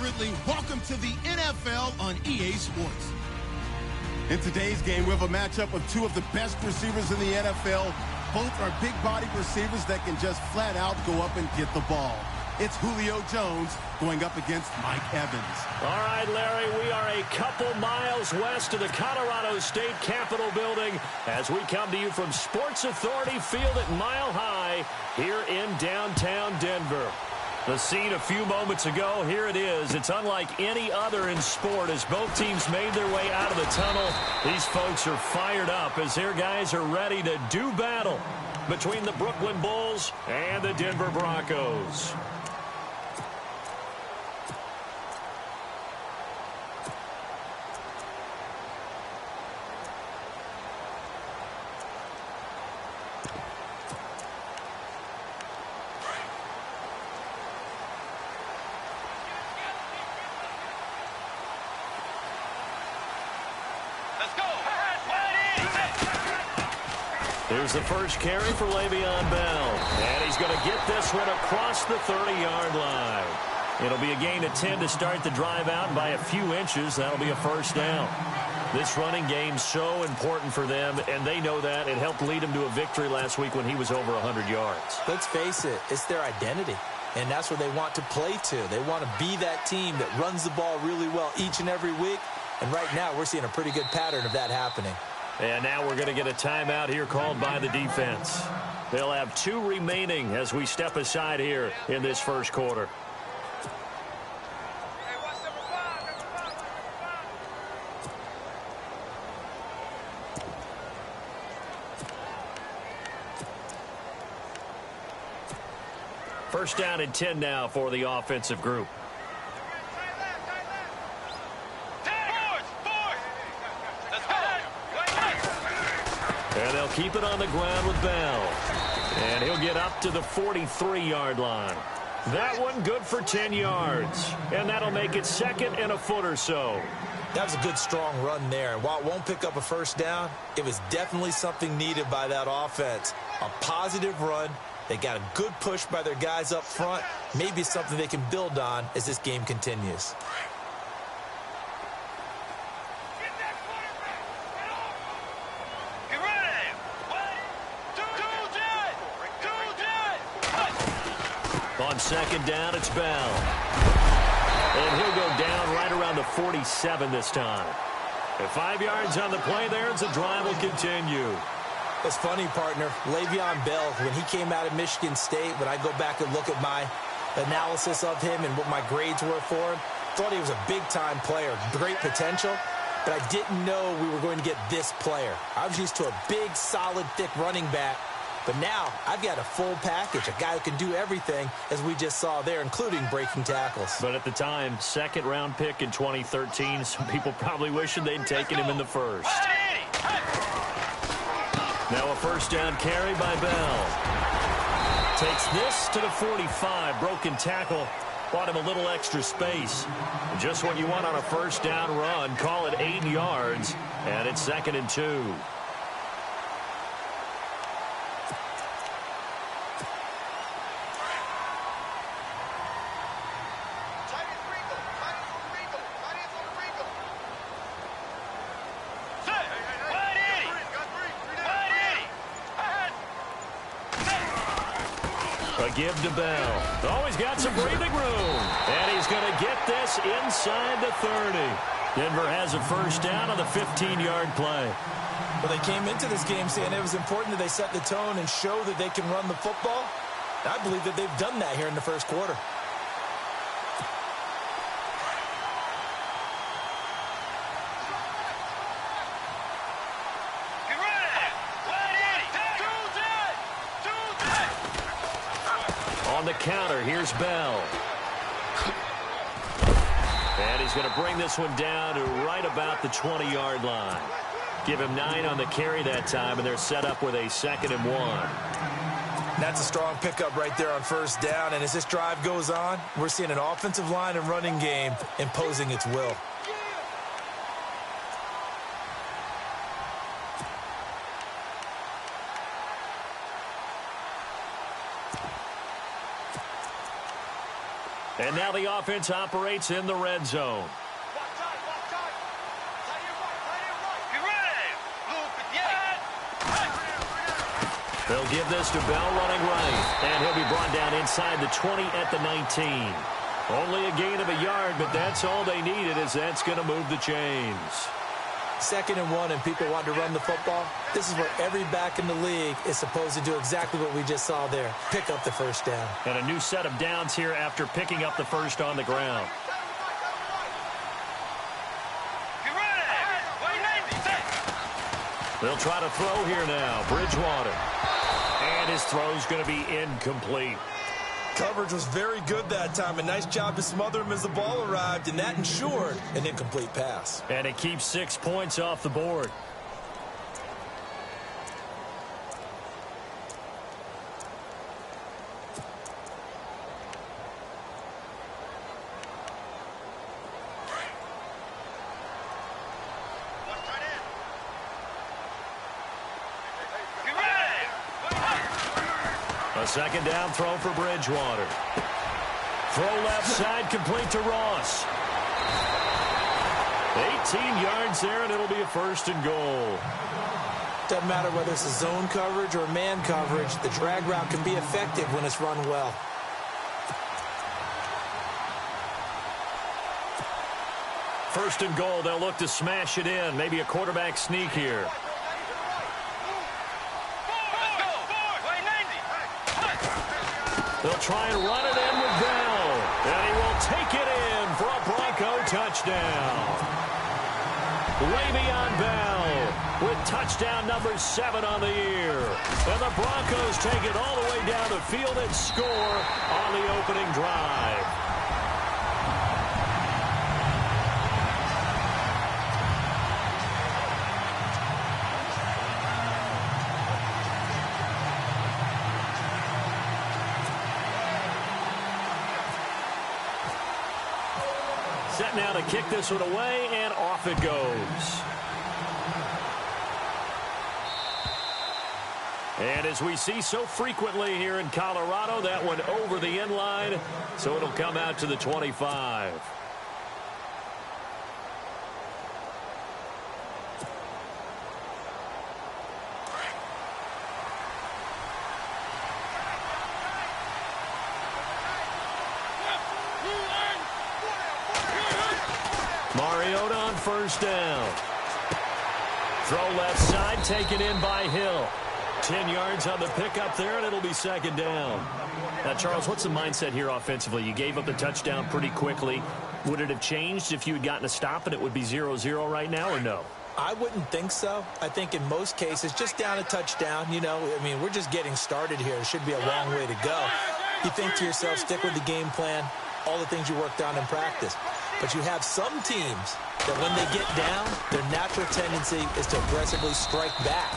Ridley. Welcome to the NFL on EA Sports. In today's game, we have a matchup of two of the best receivers in the NFL. Both are big-bodied receivers that can just flat out go up and get the ball. It's Julio Jones going up against Mike Evans. All right, Larry, we are a couple miles west of the Colorado State Capitol building as we come to you from Sports Authority Field at Mile High here in downtown Denver. The scene a few moments ago, here it is. It's unlike any other in sport as both teams made their way out of the tunnel. These folks are fired up as their guys are ready to do battle between the Brooklyn Bulls and the Denver Broncos. Here's the first carry for Le'Veon Bell. And he's going to get this one across the 30-yard line. It'll be a gain of 10 to start the drive out. By a few inches, that'll be a first down. This running game's so important for them, and they know that. It helped lead them to a victory last week when he was over 100 yards. Let's face it, it's their identity. And that's where they want to play to. They want to be that team that runs the ball really well each and every week. And right now, we're seeing a pretty good pattern of that happening. And now we're going to get a timeout here called by the defense. They'll have 2 remaining as we step aside here in this first quarter. First down and 10 now for the offensive group. And they'll keep it on the ground with Bell. And he'll get up to the 43-yard line. That one good for 10 yards. And that'll make it second and a foot or so. That was a good, strong run there. And while it won't pick up a first down, it was definitely something needed by that offense. A positive run. They got a good push by their guys up front. Maybe something they can build on as this game continues. On second down, it's Bell. And he'll go down right around the 47 this time. And 5 yards on the play there as the drive will continue. It's funny, partner. Le'Veon Bell, when he came out of Michigan State, when I go back and look at my analysis of him and what my grades were for him, thought he was a big-time player, great potential, but I didn't know we were going to get this player. I was used to a big, solid, thick running back. But now, I've got a full package, a guy who can do everything, as we just saw there, including breaking tackles. But at the time, second-round pick in 2013, some people probably wishing they'd taken him in the first. Now a first down carry by Bell. Takes this to the 45. Broken tackle. Bought him a little extra space. Just what you want on a first down run. Call it 8 yards. And it's second and 2. A give to Bell. Oh, he's got some breathing room. And he's going to get this inside the 30. Denver has a first down on the 15-yard play. Well, they came into this game saying it was important that they set the tone and show that they can run the football. I believe that they've done that here in the first quarter. On the counter, here's Bell. And he's going to bring this one down to right about the 20-yard line. Give him 9 on the carry that time, and they're set up with a 2nd and 1. That's a strong pickup right there on first down. And as this drive goes on, we're seeing an offensive line and running game imposing its will. And now the offense operates in the red zone. They'll give this to Bell running right. And he'll be brought down inside the 20 at the 19. Only a gain of a yard, but that's all they needed, as that's going to move the chains. 2nd and 1 and people want to run the football. This is where every back in the league is supposed to do exactly what we just saw there. Pick up the first down. And a new set of downs here after picking up the first on the ground. They'll try to throw here now. Bridgewater. And his throw's going to be incomplete. Coverage was very good that time. A nice job to smother him as the ball arrived, and that ensured an incomplete pass. And it keeps 6 points off the board. A 2nd down throw for Bridgewater. Throw left side, complete to Ross. 18 yards there, and it'll be a 1st and goal. Doesn't matter whether it's a zone coverage or man coverage, the drag route can be effective when it's run well. First and goal, they'll look to smash it in. Maybe a quarterback sneak here. They'll try and run it in with Bell. And he will take it in for a Bronco touchdown. Le'Veon Bell with touchdown number 7 on the year. And the Broncos take it all the way down the field and score on the opening drive. Set now to kick this one away, and off it goes. And as we see so frequently here in Colorado, that one over the end line, so it'll come out to the 25. Mariota on 1st down. Throw left side, taken in by Hill. 10 yards on the pickup there, and it'll be 2nd down. Now, Charles, what's the mindset here offensively? You gave up the touchdown pretty quickly. Would it have changed if you had gotten a stop and it would be 0-0 right now, or no? I wouldn't think so. I think in most cases, just down a touchdown, you know, I mean, we're just getting started here. It should be a long way to go. You think to yourself, stick with the game plan, all the things you worked on in practice. But you have some teams that when they get down, their natural tendency is to aggressively strike back.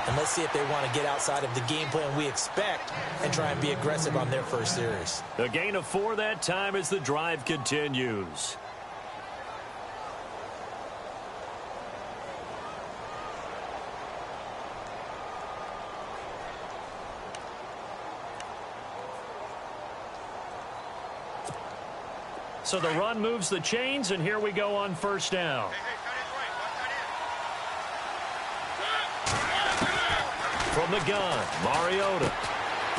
And let's see if they want to get outside of the game plan we expect and try and be aggressive on their first series. A gain of 4 that time as the drive continues. So the run moves the chains, and here we go on 1st down. From the gun, Mariota.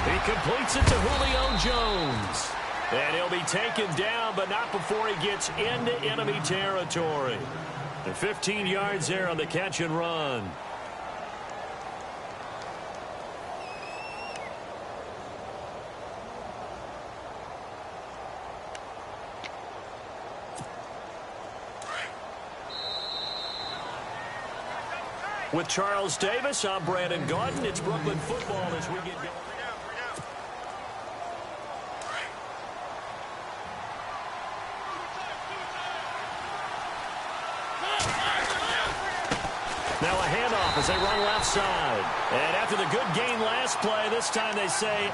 He completes it to Julio Jones. And he'll be taken down, but not before he gets into enemy territory. The 15 yards there on the catch and run. With Charles Davis, I'm Brandon Gaudin. It's Brooklyn football as we get going. Now a handoff as they run left side. And after the good gain last play, this time they say,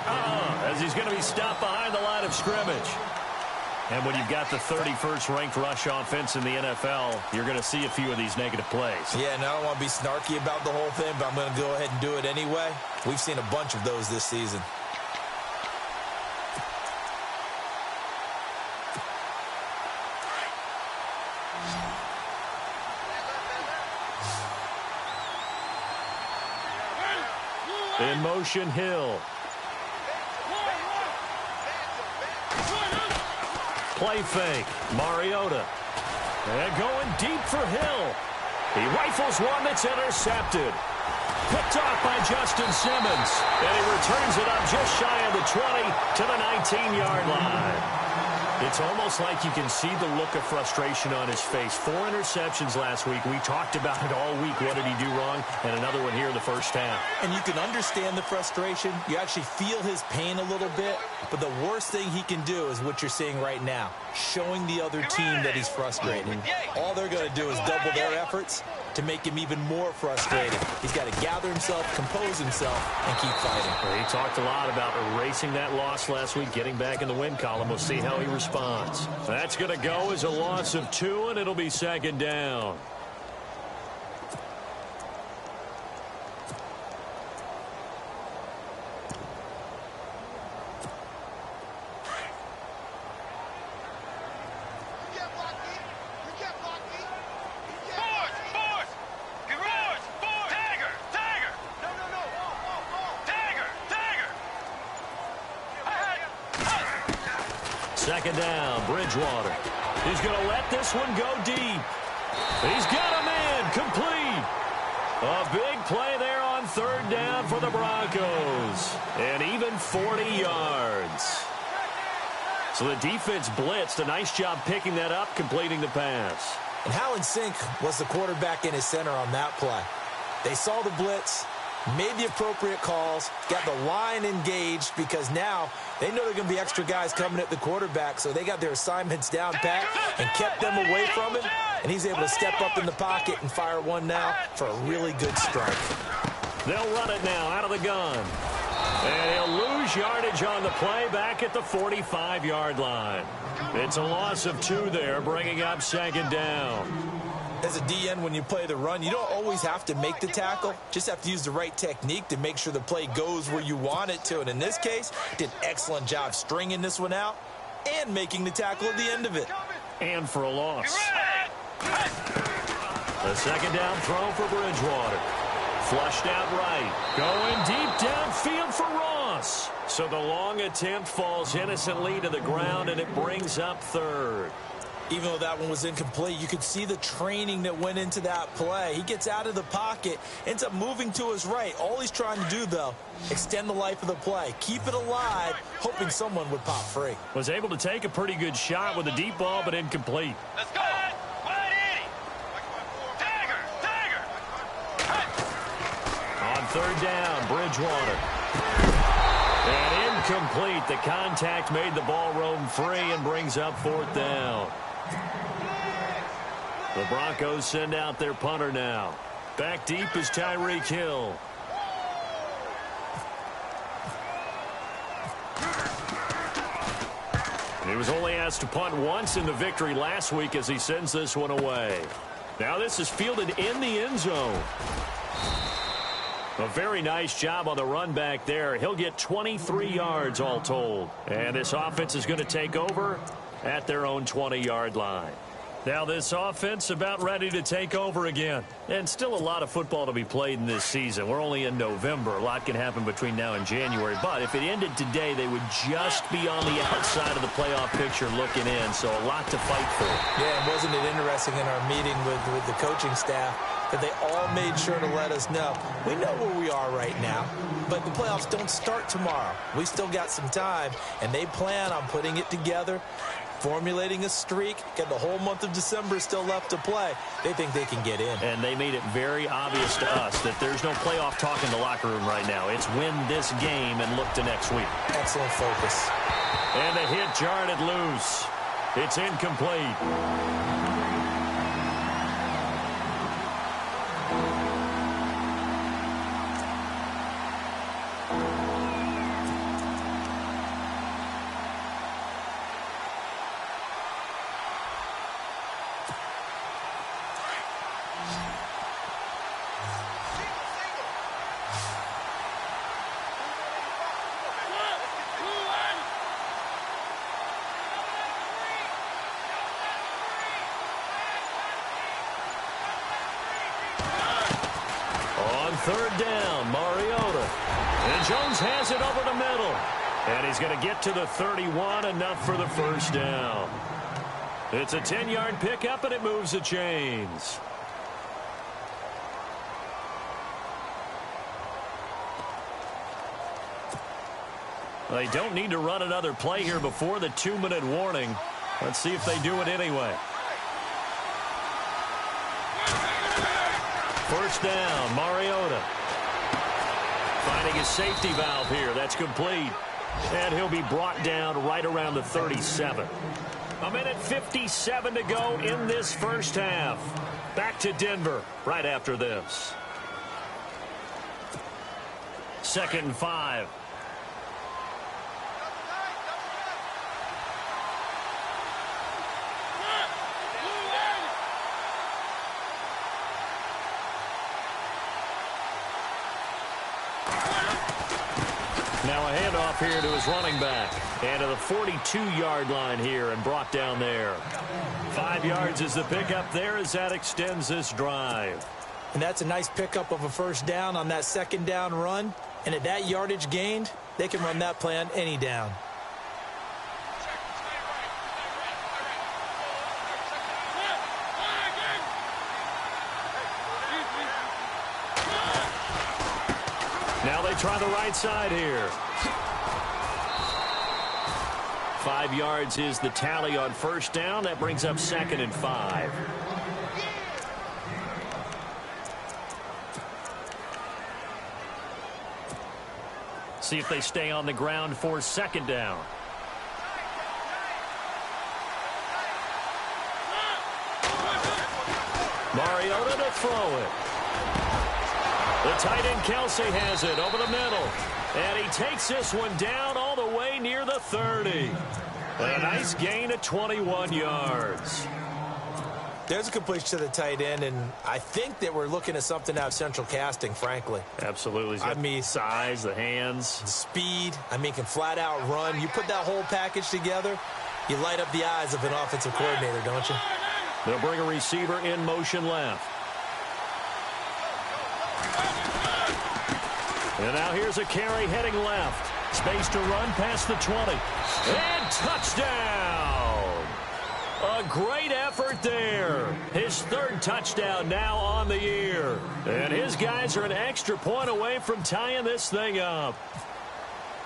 as he's going to be stopped behind the line of scrimmage. And when you've got the 31st ranked rush offense in the NFL, you're going to see a few of these negative plays. Yeah, and I don't want to be snarky about the whole thing, but I'm going to go ahead and do it anyway. We've seen a bunch of those this season. In motion, Hill. Play fake. Mariota. And going deep for Hill. He rifles one that's intercepted. Picked off by Justin Simmons. And he returns it up just shy of the 20 to the 19-yard line. It's almost like you can see the look of frustration on his face. 4 interceptions last week. We talked about it all week. What did he do wrong? And another one here in the first half. And you can understand the frustration. You actually feel his pain a little bit. But the worst thing he can do is what you're seeing right now, showing the other team that he's frustrated. All they're going to do is double their efforts to make him even more frustrated. He's got to gather himself, compose himself, and keep fighting. Well, he talked a lot about erasing that loss last week, getting back in the win column. We'll see how he responds. That's going to go as a loss of 2, and it'll be second down. Second down, Bridgewater. He's going to let this one go deep. He's got him in, complete. A big play there on third down for the Broncos. And even 40 yards. So the defense blitzed. A nice job picking that up, completing the pass. And how in sync was the quarterback in his center on that play? They saw the blitz, made the appropriate calls, got the line engaged because now they know there are going to be extra guys coming at the quarterback, so they got their assignments down pat and kept them away from him, and he's able to step up in the pocket and fire one now for a really good strike. They'll run it now out of the gun. And he'll lose yardage on the play back at the 45-yard line. It's a loss of 2 there, bringing up second down. As a DN, when you play the run, you don't always have to make the tackle. Just have to use the right technique to make sure the play goes where you want it to. And in this case, did an excellent job stringing this one out and making the tackle at the end of it. And for a loss. The second down throw for Bridgewater. Flushed out right. Going deep downfield for Ross. So the long attempt falls innocently to the ground, and it brings up third. Even though that one was incomplete, you could see the training that went into that play. He gets out of the pocket, ends up moving to his right. All he's trying to do, though, extend the life of the play. Keep it alive, hoping someone would pop free. Was able to take a pretty good shot with a deep ball, but incomplete. Let's go. On third down, Bridgewater. And incomplete. The contact made the ball roam free and brings up fourth down. The Broncos send out their punter now. Back deep is Tyreek Hill. He was only asked to punt once in the victory last week as he sends this one away. Now this is fielded in the end zone. A very nice job on the run back there. He'll get 23 yards all told. And this offense is going to take over at their own 20-yard line. Now this offense about ready to take over again. And still a lot of football to be played in this season. We're only in November. A lot can happen between now and January. But if it ended today, they would just be on the outside of the playoff picture looking in. So a lot to fight for. Yeah, and wasn't it interesting in our meeting with the coaching staff that they all made sure to let us know. We know where we are right now, but the playoffs don't start tomorrow. We still got some time, and they plan on putting it together, formulating a streak, got the whole month of December still left to play. They think they can get in. And they made it very obvious to us that there's no playoff talk in the locker room right now. It's win this game and look to next week. Excellent focus. And the hit jarred it loose. It's incomplete. Third down, Mariota. Jones has it over the middle. And he's going to get to the 31, enough for the first down. It's a 10-yard pickup, and it moves the chains. They don't need to run another play here before the 2-minute warning. Let's see if they do it anyway. First down, Mariota. Finding his safety valve here. That's complete. And he'll be brought down right around the 37. A minute 57 to go in this first half. Back to Denver right after this. 2nd and 5. Now a handoff here to his running back. And to the 42-yard line here and brought down there. 5 yards is the pickup there as that extends this drive. And that's a nice pickup of a first down on that 2nd down run. And at that yardage gained, they can run that play on any down. Now they try the right side here. 5 yards is the tally on first down. That brings up 2nd and 5. See if they stay on the ground for 2nd down. Mariota to throw it. The tight end Kelsey has it over the middle. And he takes this one down all the way near the 30. A nice gain of 21 yards. There's a completion to the tight end, and I think that we're looking at something out of central casting, frankly. Absolutely. I mean, size, the hands. The speed. I mean, can flat out run. You put that whole package together, you light up the eyes of an offensive coordinator, don't you? They'll bring a receiver in motion left. And now here's a carry heading left. Space to run past the 20. And touchdown! A great effort there. His 3rd touchdown now on the year. And his guys are an extra point away from tying this thing up.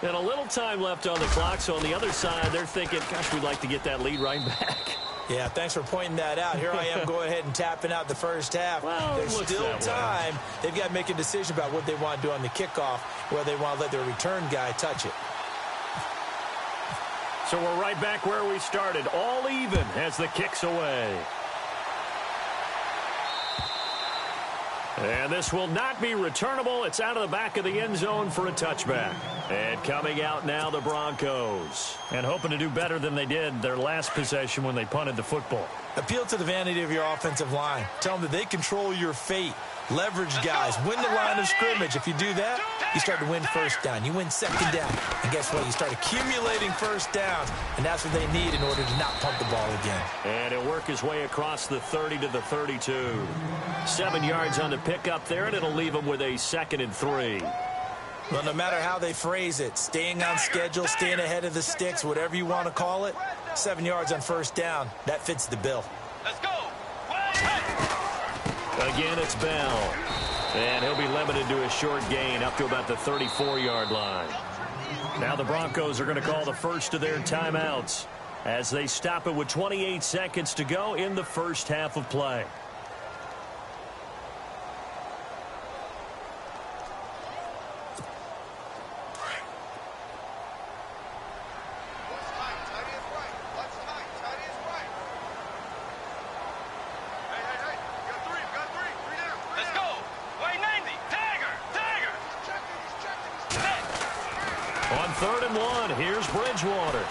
And a little time left on the clock, so on the other side, they're thinking, gosh, we'd like to get that lead right back. Yeah, thanks for pointing that out. Here I am going ahead and tapping out the first half. Well, there's still time. They've got to make a decision about what they want to do on the kickoff, whether they want to let their return guy touch it. So we're right back where we started, all even as the kick's away. And this will not be returnable. It's out of the back of the end zone for a touchback. And coming out now, the Broncos. And hoping to do better than they did their last possession when they punted the football. Appeal to the vanity of your offensive line. Tell them that they control your fate. Leverage guys. Win the line of scrimmage. If you do that, you start to win first down. You win 2nd down. And guess what? You start accumulating first downs. And that's what they need in order to not pump the ball again. And he'll work his way across the 30 to the 32. 7 yards on the pickup there, and it'll leave him with a 2nd and 3. Well, no matter how they phrase it, staying on schedule, staying ahead of the sticks, whatever you want to call it, 7 yards on first down, that fits the bill. Let's go. Again, it's Bell. And he'll be limited to a short gain up to about the 34-yard line. Now the Broncos are going to call the first of their timeouts as they stop it with 28 seconds to go in the first half of play. On 3rd and 1, here's Bridgewater.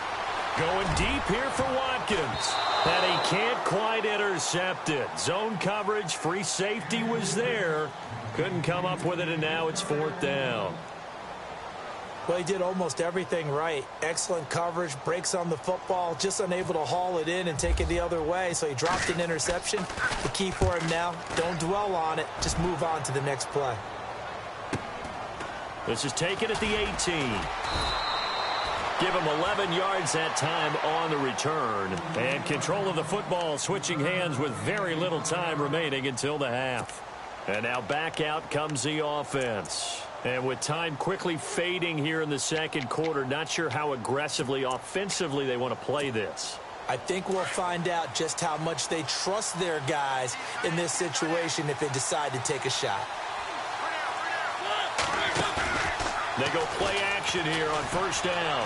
Going deep here for Watkins. And he can't quite intercept it. Zone coverage, free safety was there. Couldn't come up with it, and now it's 4th down. Well, he did almost everything right. Excellent coverage, breaks on the football, just unable to haul it in and take it the other way. So he dropped an interception. The key for him now, don't dwell on it. Just move on to the next play. This is taken at the 18. Give him 11 yards that time on the return. And control of the football, switching hands with very little time remaining until the half. And now back out comes the offense. And with time quickly fading here in the second quarter, not sure how aggressively, offensively they want to play this. I think we'll find out just how much they trust their guys in this situation if they decide to take a shot. They go play action here on first down.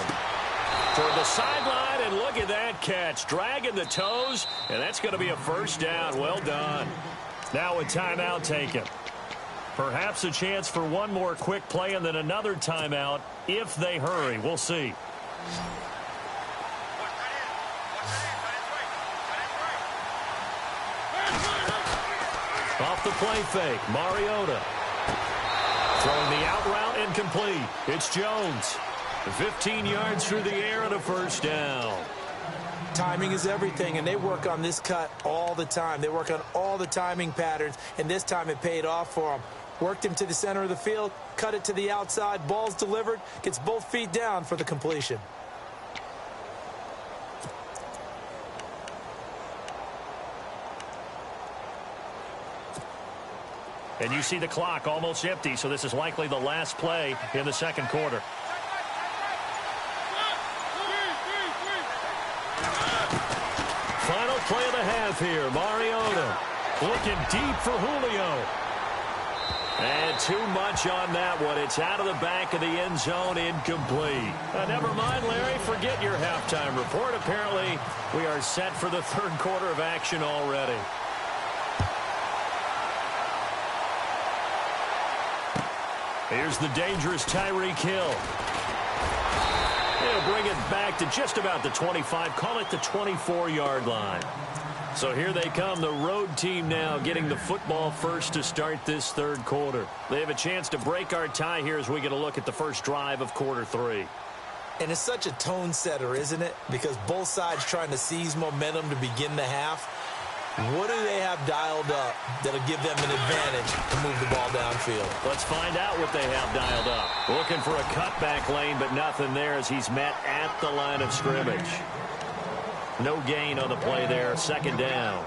Toward the sideline, and look at that catch. Dragging the toes, and that's going to be a first down. Well done. Now a timeout taken. Perhaps a chance for one more quick play and then another timeout if they hurry. We'll see. Off the play fake, Mariota. Throwing the out route incomplete. It's Jones. 15 yards through the air and a first down. Timing is everything, and they work on this cut all the time. They work on all the timing patterns, and this time it paid off for them. Worked him to the center of the field, cut it to the outside, ball's delivered, gets both feet down for the completion. And you see the clock almost empty, so this is likely the last play in the second quarter. Final play of the half here. Mariota looking deep for Julio. And too much on that one. It's out of the back of the end zone, incomplete. Never mind, Larry, forget your halftime report. Apparently, we are set for the third quarter of action already. Here's the dangerous Tyreek Hill. He'll bring it back to just about the 25, call it the 24-yard line. So here they come, the road team now getting the football first to start this third quarter. They have a chance to break our tie here as we get a look at the first drive of quarter three. And it's such a tone setter, isn't it? Because both sides trying to seize momentum to begin the half. What do they have dialed up that'll give them an advantage to move the ball downfield? Let's find out what they have dialed up. Looking for a cutback lane, but nothing there as he's met at the line of scrimmage. No gain on the play there, second down.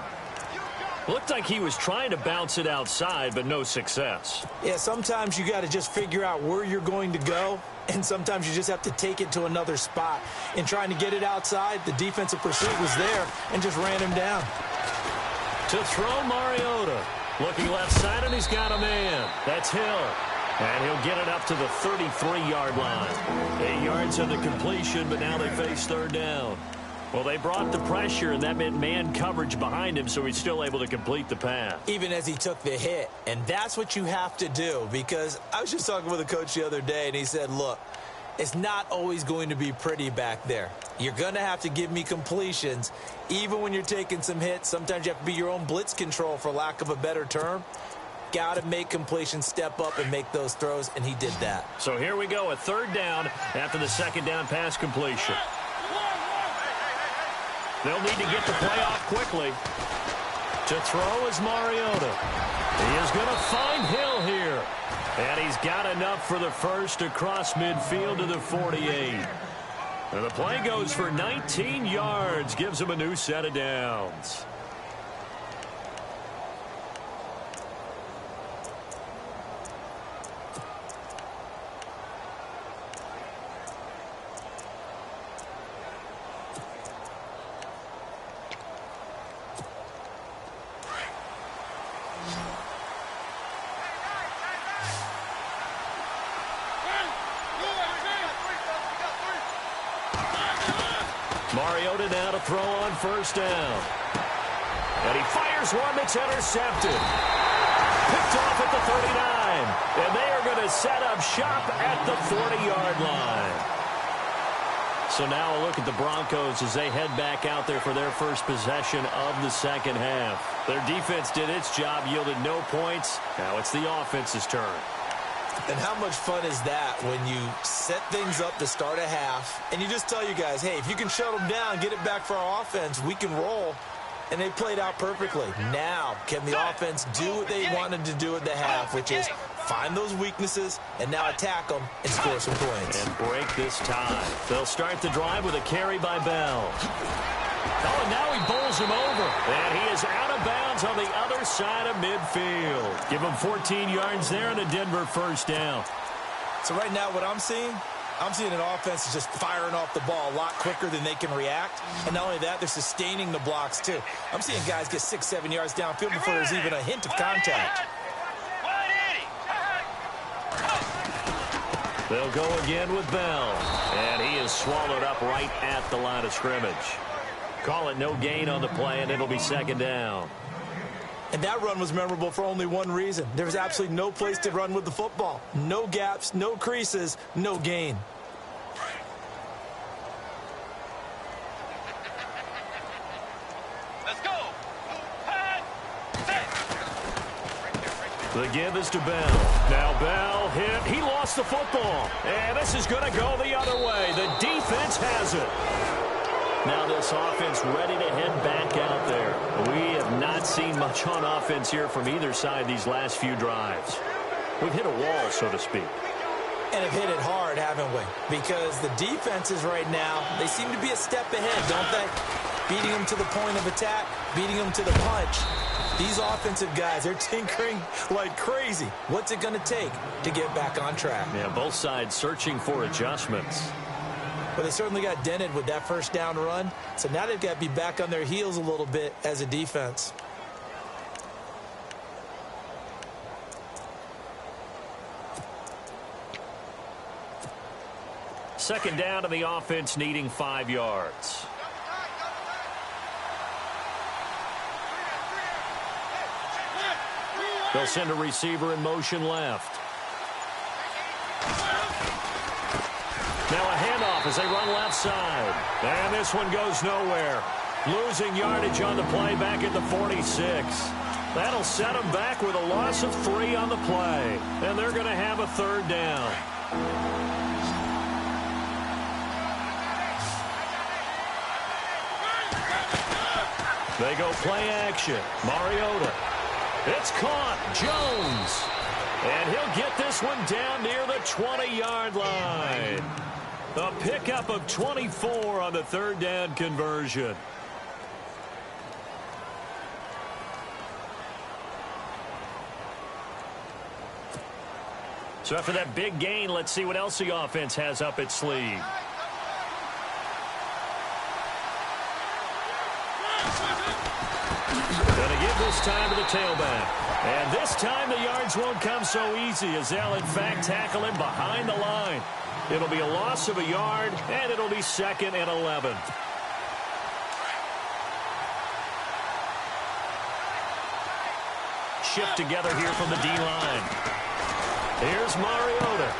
Looked like he was trying to bounce it outside, but no success. Yeah, sometimes you got to just figure out where you're going to go, and sometimes you just have to take it to another spot. In trying to get it outside, the defensive pursuit was there and just ran him down. To throw, Mariota. Looking left side, and he's got a man. That's Hill. And he'll get it up to the 33-yard line. 8 yards on the completion, but now they face third down. Well, they brought the pressure, and that meant man coverage behind him, so he's still able to complete the pass. Even as he took the hit. And that's what you have to do, because I was just talking with a coach the other day, and he said, look, it's not always going to be pretty back there. You're going to have to give me completions, even when you're taking some hits. Sometimes you have to be your own blitz control, for lack of a better term. Got to make completions, step up, and make those throws, and he did that. So here we go, a third down after the second down pass completion. They'll need to get the play off quickly. To throw is Mariota. He is going to find Hill here. And he's got enough for the first across midfield to the 48. And the play goes for 19 yards, gives him a new set of downs. Mariota now to throw on first down. And he fires one that's intercepted. Picked off at the 39. And they are going to set up shop at the 40-yard line. So now a look at the Broncos as they head back out there for their first possession of the second half. Their defense did its job, yielded no points. Now it's the offense's turn. And how much fun is that when you set things up to start a half and you just tell you guys, hey, if you can shut them down, get it back for our offense, we can roll. And they played out perfectly. Now, can the offense do what they wanted to do at the half, which is find those weaknesses, and now attack them and score some points. And break this tie. They'll start the drive with a carry by Bell. Oh, and now he bowls him over. And he is out of bounds on the other side of midfield. Give him 14 yards there and a Denver first down. So right now what I'm seeing an offense is just firing off the ball a lot quicker than they can react. And not only that, they're sustaining the blocks too. I'm seeing guys get 6-7 yards downfield before there's even a hint of contact. They'll go again with Bell. And he is swallowed up right at the line of scrimmage. Call it no gain on the play, and it'll be second down. And that run was memorable for only one reason. There was absolutely no place to run with the football. No gaps, no creases, no gain. Let's go. The give is to Bell. Now Bell hit. He lost the football. And this is going to go the other way. The defense has it. Now this offense ready to head back out there. We have not seen much on offense here from either side these last few drives. We've hit a wall, so to speak. And have hit it hard, haven't we? Because the defenses right now, they seem to be a step ahead, don't they? Beating them to the point of attack, beating them to the punch. These offensive guys, they're tinkering like crazy. What's it going to take to get back on track? Yeah, both sides searching for adjustments. Well, they certainly got dented with that first down run. So now they've got to be back on their heels a little bit as a defense. Second down to the offense needing 5 yards. They'll send a receiver in motion left. Now a handoff as they run left side. And this one goes nowhere. Losing yardage on the play back at the 46. That'll set them back with a loss of 3 on the play. And they're going to have a third down. They go play action. Mariota. It's caught. Jones. And he'll get this one down near the 20-yard line. A pickup of 24 on the third down conversion. So after that big gain, let's see what else the offense has up its sleeve. Gonna give this time to the tailback. And this time the yards won't come so easy as they'll in fact tackle him behind the line. It'll be a loss of a yard, and it'll be 2nd and 11. Shift together here from the D-line. Here's Mariota.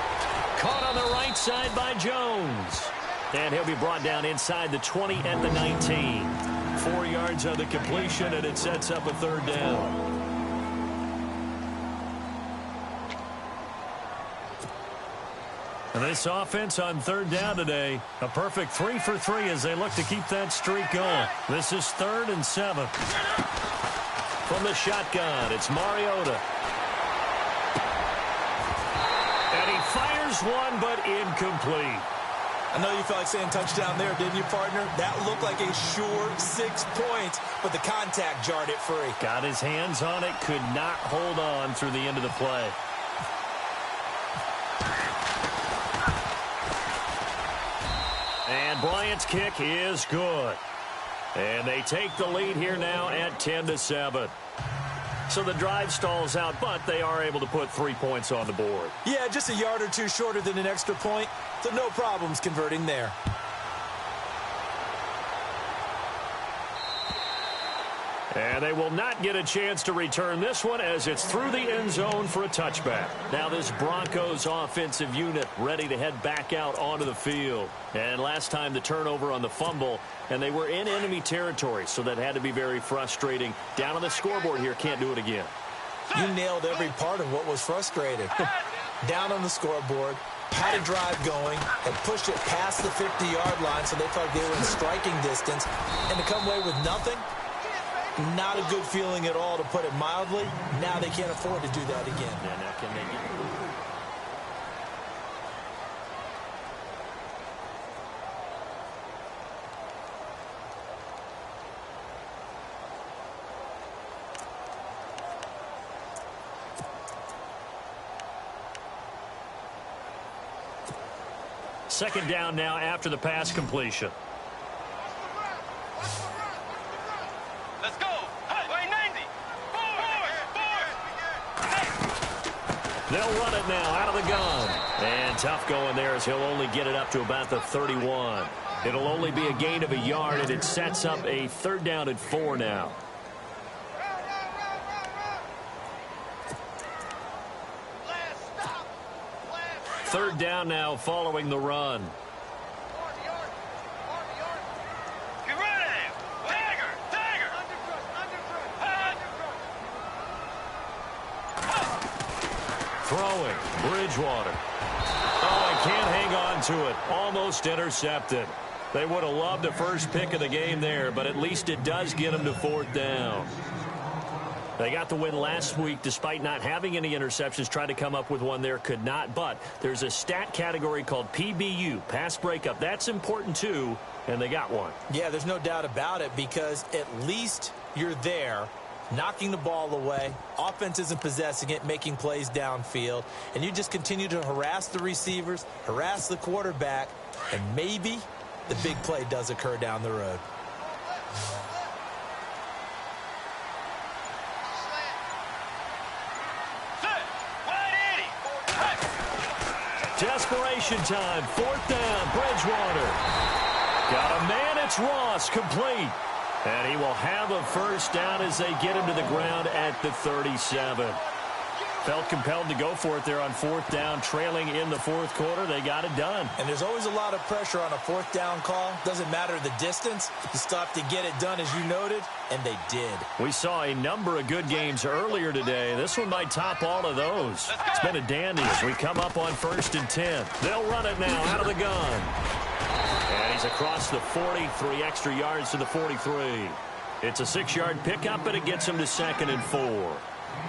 Caught on the right side by Jones. And he'll be brought down inside the 20 at the 19. 4 yards on the completion, and it sets up a third down. And this offense on third down today, a perfect 3 for 3 as they look to keep that streak going. This is 3rd and 7. From the shotgun, it's Mariota. And he fires one, but incomplete. I know you felt like saying touchdown there, didn't you, partner? That looked like a sure 6 points, but the contact jarred it free. Got his hands on it, could not hold on through the end of the play. And Bryant's kick is good. And they take the lead here now at 10-7. So the drive stalls out, but they are able to put 3 points on the board. Yeah, just a yard or two shorter than an extra point, so no problems converting there. And they will not get a chance to return this one as it's through the end zone for a touchback. Now this Broncos offensive unit ready to head back out onto the field. And last time the turnover on the fumble, and they were in enemy territory, so that had to be very frustrating. Down on the scoreboard here, can't do it again. You nailed every part of what was frustrating. Down on the scoreboard, had a drive going, and pushed it past the 50-yard line so they thought they were in striking distance, and to come away with nothing. Not a good feeling at all, to put it mildly. Now they can't afford to do that again. Yeah, now can they get... Second down now after the pass completion. Let's go. Hey, 90. They'll run it now out of the gun. And tough going there as he'll only get it up to about the 31. It'll only be a gain of a yard, and it sets up a 3rd down and 4 now. Third down now following the run. Get ready. Tiger. Throwing. Bridgewater. Oh, he can't hang on to it. Almost intercepted. They would have loved a first pick of the game there, but at least it does get them to 4th down. They got the win last week despite not having any interceptions. Tried to come up with one there, could not. But there's a stat category called PBU, pass breakup. That's important too, and they got one. Yeah, there's no doubt about it, because at least you're there knocking the ball away. Offense isn't possessing it, making plays downfield. And you just continue to harass the receivers, harass the quarterback, and maybe the big play does occur down the road. Desperation time, 4th down, Bridgewater. Got a man, it's Ross, complete. And he will have a first down as they get him to the ground at the 37. Felt compelled to go for it there on 4th down, trailing in the 4th quarter. They got it done. And there's always a lot of pressure on a 4th down call. Doesn't matter the distance. You still have to get it done, as you noted, and they did. We saw a number of good games earlier today. This one might top all of those. It's been a dandy as we come up on 1st and 10. They'll run it now out of the gun. And he's across the 40, 3 extra yards to the 43. It's a 6-yard pickup, and it gets him to 2nd and 4.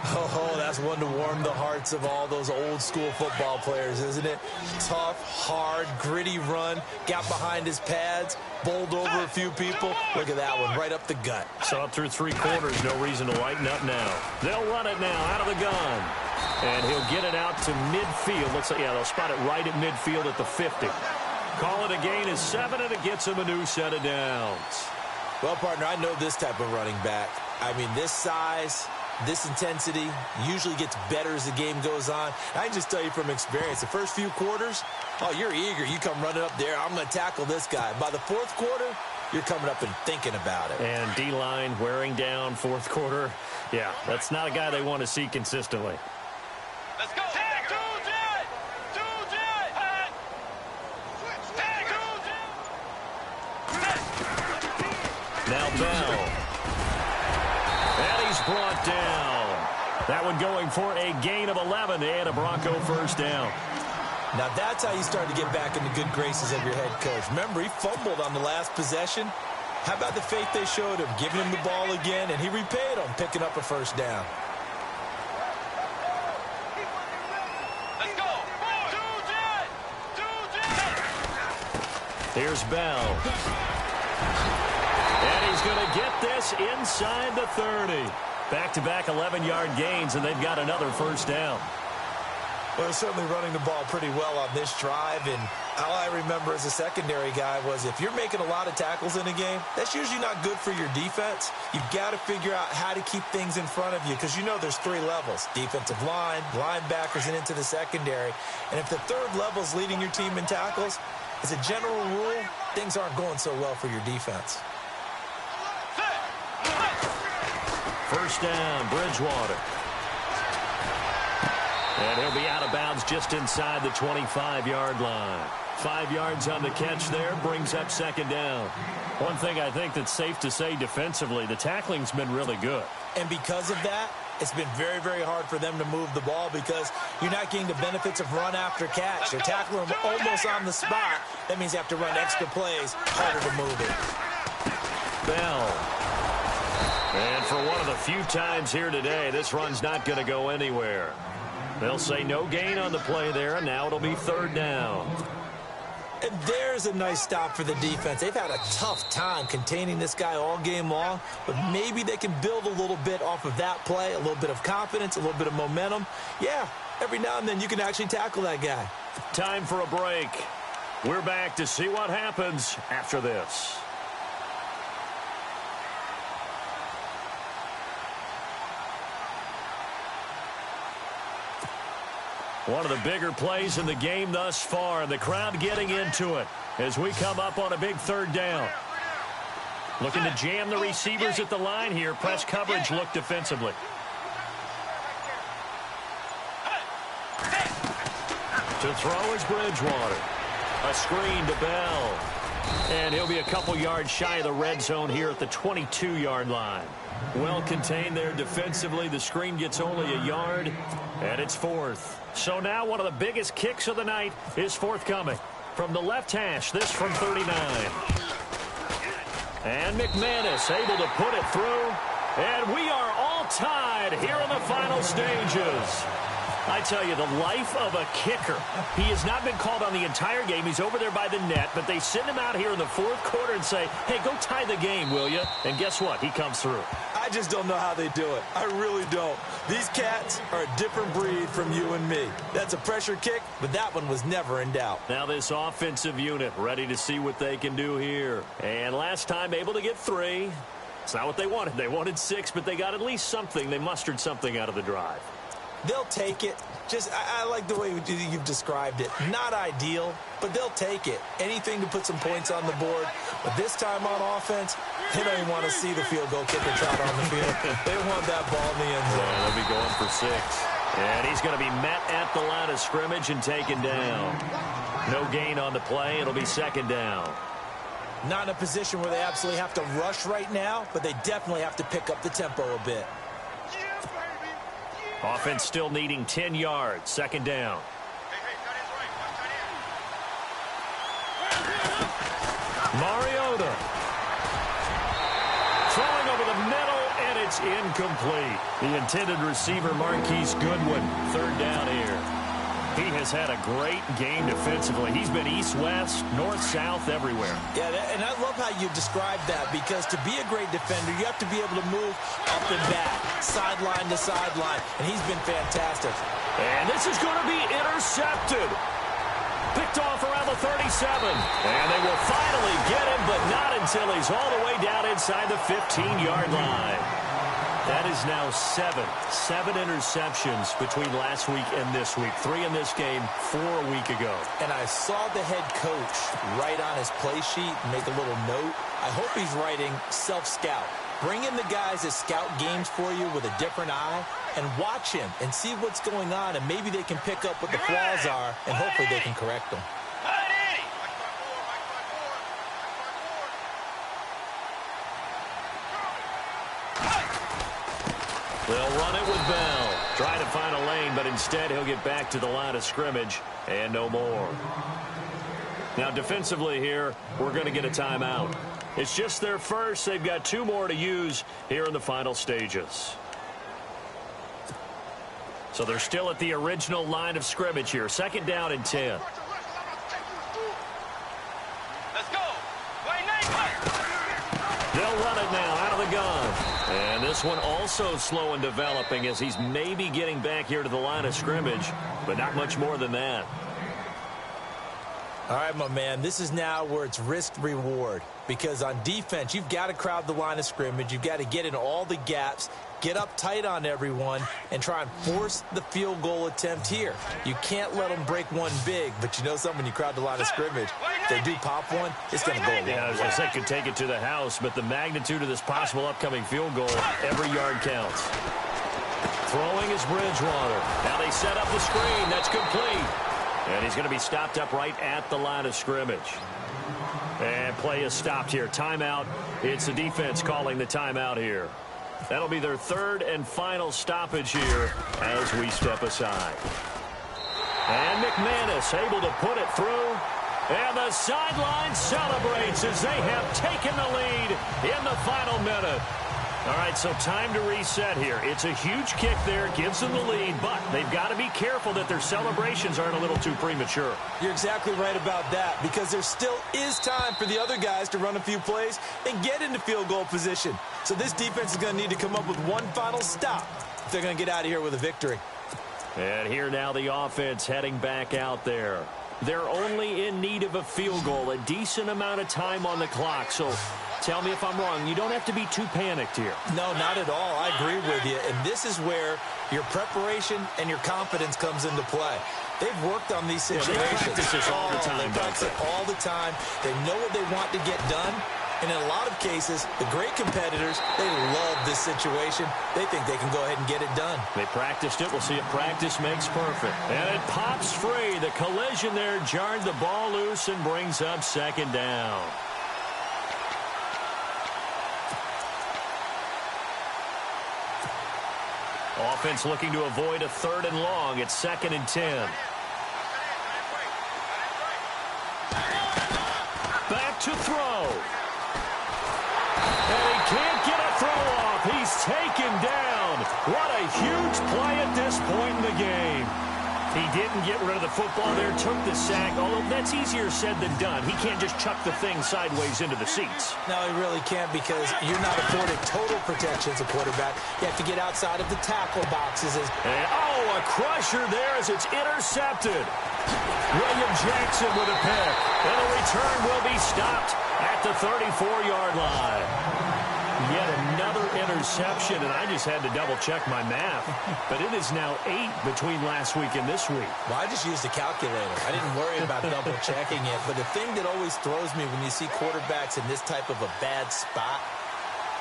Oh, that's one to warm the hearts of all those old-school football players, isn't it? Tough, hard, gritty run, got behind his pads, bowled over a few people. Look at that one, right up the gut. Saw it through 3 quarters, no reason to lighten up now. They'll run it now out of the gun. And he'll get it out to midfield. Looks like, yeah, they'll spot it right at midfield at the 50. Call it a gain of 7, and it gets him a new set of downs. Well, partner, I know this type of running back. I mean, this size, this intensity usually gets better as the game goes on. I can just tell you from experience, the first few quarters, oh, you're eager. You come running up there, I'm going to tackle this guy. By the 4th quarter, you're coming up and thinking about it. And D-line wearing down 4th quarter. Yeah, that's not a guy they want to see consistently. Let's go. Now Bell. And he's brought down. That one going for a gain of 11 and a Bronco first down. Now that's how you start to get back in the good graces of your head coach. Remember, he fumbled on the last possession. How about the faith they showed him, giving him the ball again, and he repaid them, picking up a first down. Let's go. Here's Bell. And he's going to get this inside the 30. Back-to-back 11-yard gains, and they've got another first down. Well, certainly running the ball pretty well on this drive, and all I remember as a secondary guy was if you're making a lot of tackles in a game, that's usually not good for your defense. You've got to figure out how to keep things in front of you, because you know there's 3 levels: defensive line, linebackers, and into the secondary. And if the 3rd level is leading your team in tackles, as a general rule, things aren't going so well for your defense. First down, Bridgewater. And he'll be out of bounds just inside the 25-yard line. 5 yards on the catch there, brings up second down. One thing I think that's safe to say defensively, the tackling's been really good. And because of that, it's been very, very hard for them to move the ball because you're not getting the benefits of run after catch. They're tackling them almost on the spot. That means you have to run extra plays, harder to move it. Bell. And for one of the few times here today, this run's not going to go anywhere. They'll say no gain on the play there, and now it'll be third down. And there's a nice stop for the defense. They've had a tough time containing this guy all game long, but maybe they can build a little bit off of that play, a little bit of confidence, a little bit of momentum. Yeah, every now and then you can actually tackle that guy. Time for a break. We're back to see what happens after this. One of the bigger plays in the game thus far, and the crowd getting into it as we come up on a big third down. Looking to jam the receivers at the line here. Press coverage look defensively. To throw is Bridgewater. A screen to Bell. And he'll be a couple yards shy of the red zone here at the 22-yard line. Well contained there defensively. The screen gets only a yard, and it's fourth. So now one of the biggest kicks of the night is forthcoming. From the left hash, this from 39. And McManus able to put it through. And we are all tied here in the final stages. I tell you, the life of a kicker. He has not been called on the entire game. He's over there by the net, but they send him out here in the fourth quarter and say, hey, go tie the game, will you? And guess what? He comes through. I just don't know how they do it. I really don't. These cats are a different breed from you and me. That's a pressure kick, but that one was never in doubt. Now this offensive unit ready to see what they can do here. And last time able to get 3. It's not what they wanted. They wanted 6, but they got at least something. They mustered something out of the drive. They'll take it. I like the way you've described it. Not ideal, but they'll take it. Anything to put some points on the board. But this time on offense, they don't even want to see the field goal kicker trot on the field. They want that ball in the end zone. Yeah, they'll be going for 6. And he's going to be met at the line of scrimmage and taken down. No gain on the play. It'll be second down. Not in a position where they absolutely have to rush right now, but they definitely have to pick up the tempo a bit. Offense still needing 10 yards. Second down. Mariota. Throwing over the middle, and it's incomplete. The intended receiver, Marquise Goodwin. Third down here. He has had a great game defensively. He's been east-west, north-south, everywhere. Yeah, and I love how you described that, because to be a great defender, you have to be able to move up and back, sideline to sideline, and he's been fantastic. And this is going to be intercepted. Picked off around the 37. And they will finally get him, but not until he's all the way down inside the 15-yard line. That is now 7 interceptions between last week and this week. 3 in this game, 4 a week ago. And I saw the head coach write on his play sheet and make a little note. I hope he's writing self-scout. Bring in the guys that scout games for you with a different eye and watch him and see what's going on, and maybe they can pick up what the flaws are, and hopefully they can correct them. They'll run it with Bell. Trying to find a lane, but instead he'll get back to the line of scrimmage and no more. Now defensively here, we're going to get a timeout. It's just their first. They've got 2 more to use here in the final stages. So they're still at the original line of scrimmage here. Second down and 10. Let's go. They'll run it now out of the gun. And this one also slow in developing as he's maybe getting back here to the line of scrimmage, but not much more than that. All right, my man, this is now where it's risk-reward, because on defense, you've got to crowd the line of scrimmage. You've got to get in all the gaps, get up tight on everyone, and try and force the field goal attempt here. You can't let them break one big, but you know something, when you crowd the line of scrimmage, if they do pop one, it's going to go a long way. Yeah, I was going to say, could take it to the house, but the magnitude of this possible upcoming field goal, every yard counts. Throwing is Bridgewater. Now they set up the screen. That's complete. And he's going to be stopped up right at the line of scrimmage. And play is stopped here. Timeout. It's the defense calling the timeout here. That'll be their 3rd and final stoppage here as we step aside. And McManus able to put it through. And the sideline celebrates as they have taken the lead in the final minute. All right, so time to reset here. It's a huge kick there, gives them the lead, but they've got to be careful that their celebrations aren't a little too premature. You're exactly right about that, because there still is time for the other guys to run a few plays and get into field goal position. So this defense is going to need to come up with one final stop if they're going to get out of here with a victory. And here now the offense heading back out there. They're only in need of a field goal, a decent amount of time on the clock. So tell me if I'm wrong. You don't have to be too panicked here. No, not at all. I agree with you. And this is where your preparation and your confidence comes into play. They've worked on these situations. They practice this all the time. They practice it all the time. They know what they want to get done. And in a lot of cases, the great competitors, they love this situation. They think they can go ahead and get it done. They practiced it. We'll see if practice makes perfect. And it pops free. The collision there jarred the ball loose and brings up second down. Offense looking to avoid a 3rd and long. It's 2nd and 10. Back to throw. And he can't get a throw off. He's taken down. What a huge play at this point in the game. He didn't get rid of the football there, took the sack, although that's easier said than done. He can't just chuck the thing sideways into the seats. No, he really can't, because you're not afforded total protection as a quarterback. You have to get outside of the tackle boxes. And, a crusher there as it's intercepted. William Jackson with a pick. And the return will be stopped at the 34-yard line. Yet another interception, and I just had to double-check my math. But it is now 8 between last week and this week. Well, I just used a calculator. I didn't worry about double-checking it. But the thing that always throws me when you see quarterbacks in this type of a bad spot,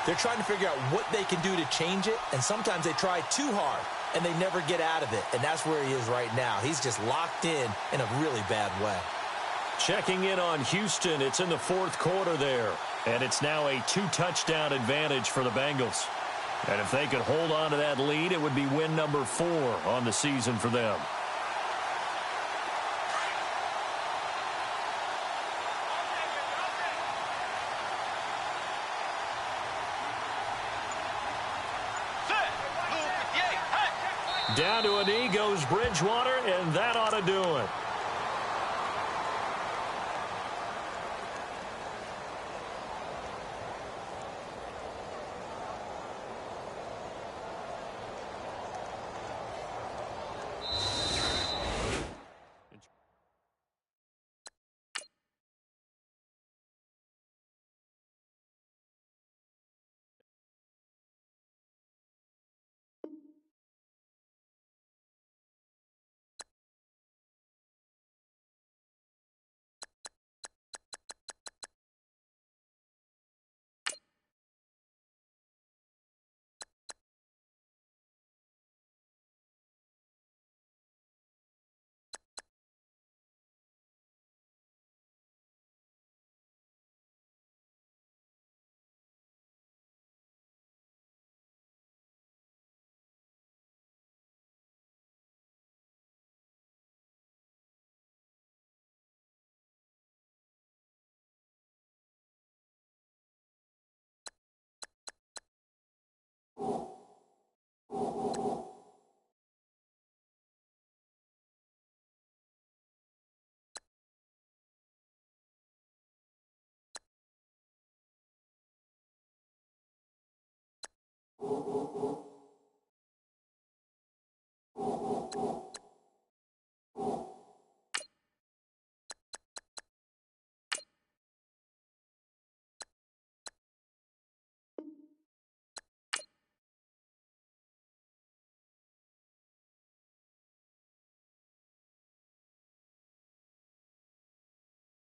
they're trying to figure out what they can do to change it, and sometimes they try too hard, and they never get out of it. And that's where he is right now. He's just locked in a really bad way. Checking in on Houston, it's in the 4th quarter there. And it's now a 2-touchdown advantage for the Bengals. And if they could hold on to that lead, it would be win number 4 on the season for them. Down to a knee goes Bridgewater, and that ought to do it.